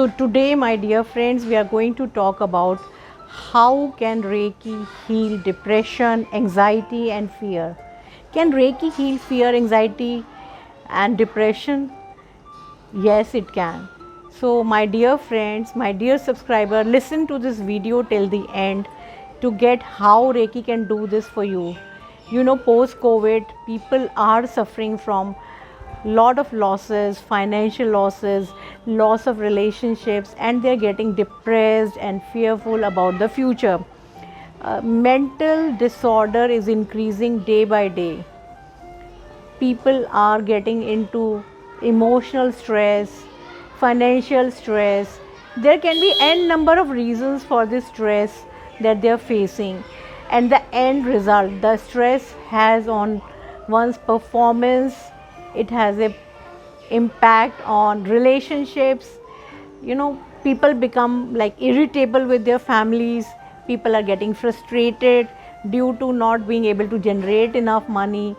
So today, my dear friends, we are going to talk about how can Reiki heal depression, anxiety and fear. Can Reiki heal fear, anxiety and depression? Yes, it can. So my dear friends, my dear subscriber, listen to this video till the end to get how Reiki can do this for you. You know, post COVID, people are suffering from lot of losses, financial losses, loss of relationships, and they're getting depressed and fearful about the future. Mental disorder is increasing day by day. People are getting into emotional stress, financial stress. There can be n number of reasons for this stress that they are facing, and the end result, the stress has on one's performance. It has a impact on relationships. You know, people become like irritable with their families. People are getting frustrated due to not being able to generate enough money,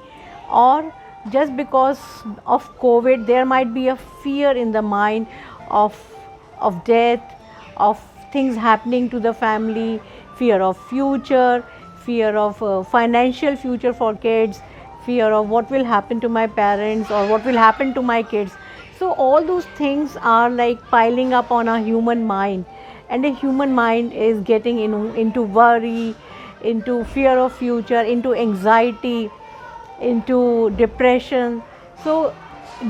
or just because of COVID there might be a fear in the mind of death, of things happening to the family, fear of future, fear of financial future for kids, fear of what will happen to my parents or what will happen to my kids. So all those things are like piling up on a human mind, and a human mind is getting into worry, into fear of future, into anxiety, into depression. So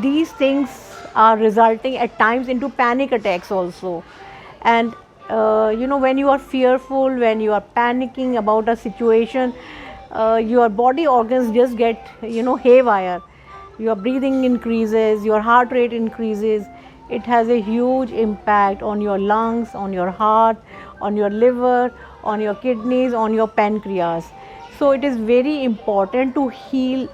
these things are resulting at times into panic attacks also. And you know, when you are fearful, when you are panicking about a situation, your body organs just get, you know, haywire. Your breathing increases, your heart rate increases. It has a huge impact on your lungs, on your heart, on your liver, on your kidneys, on your pancreas. So it is very important to heal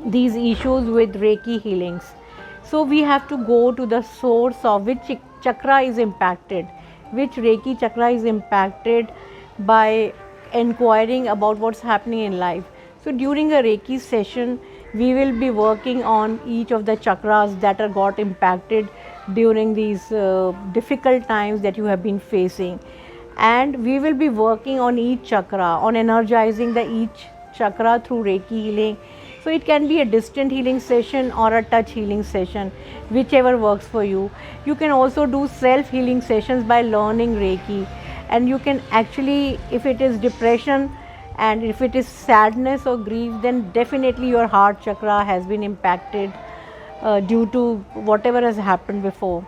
these issues with Reiki healings. So we have to go to the source of which chakra is impacted, which Reiki chakra is impacted, by inquiring about what's happening in life. So during a Reiki session, we will be working on each of the chakras that are got impacted during these difficult times that you have been facing, and we will be working on each chakra, on energizing the each chakra through Reiki healing. So it can be a distant healing session or a touch healing session, whichever works for you. You can also do self healing sessions by learning Reiki, and you can actually, if it is depression and if it is sadness or grief, then definitely your heart chakra has been impacted due to whatever has happened before.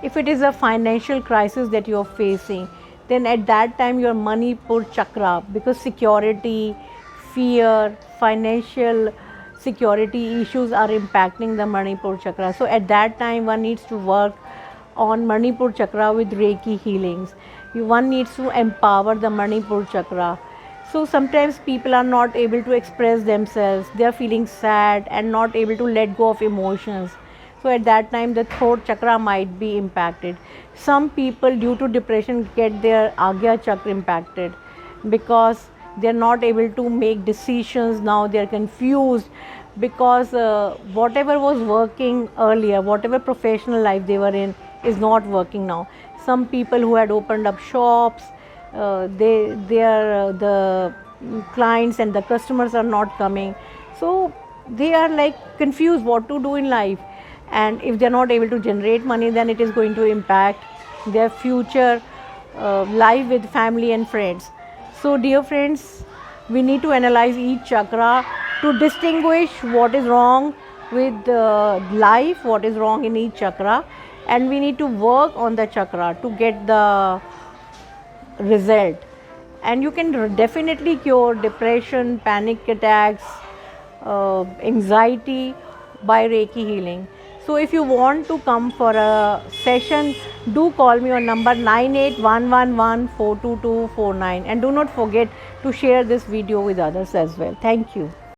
If it is a financial crisis that you are facing, then at that time your Manipur chakra, because security, fear, financial security issues are impacting the Manipur chakra. So at that time one needs to work on Manipur chakra with Reiki healings. One needs to empower the Manipur chakra. So sometimes people are not able to express themselves, they are feeling sad and not able to let go of emotions. So at that time the throat chakra might be impacted. Some people due to depression get their Agya chakra impacted because they are not able to make decisions. Now they are confused because whatever was working earlier, whatever professional life they were in, is not working now. Some people who had opened up shops, the clients and the customers are not coming, so they are like confused what to do in life. And if they are not able to generate money, then it is going to impact their future life with family and friends. So dear friends, we need to analyze each chakra to distinguish what is wrong with life, what is wrong in each chakra, and we need to work on the chakra to get the result. And you can definitely cure depression, panic attacks, anxiety by Reiki healing. So if you want to come for a session, do call me on number 9811142249, and do not forget to share this video with others as well. Thank you.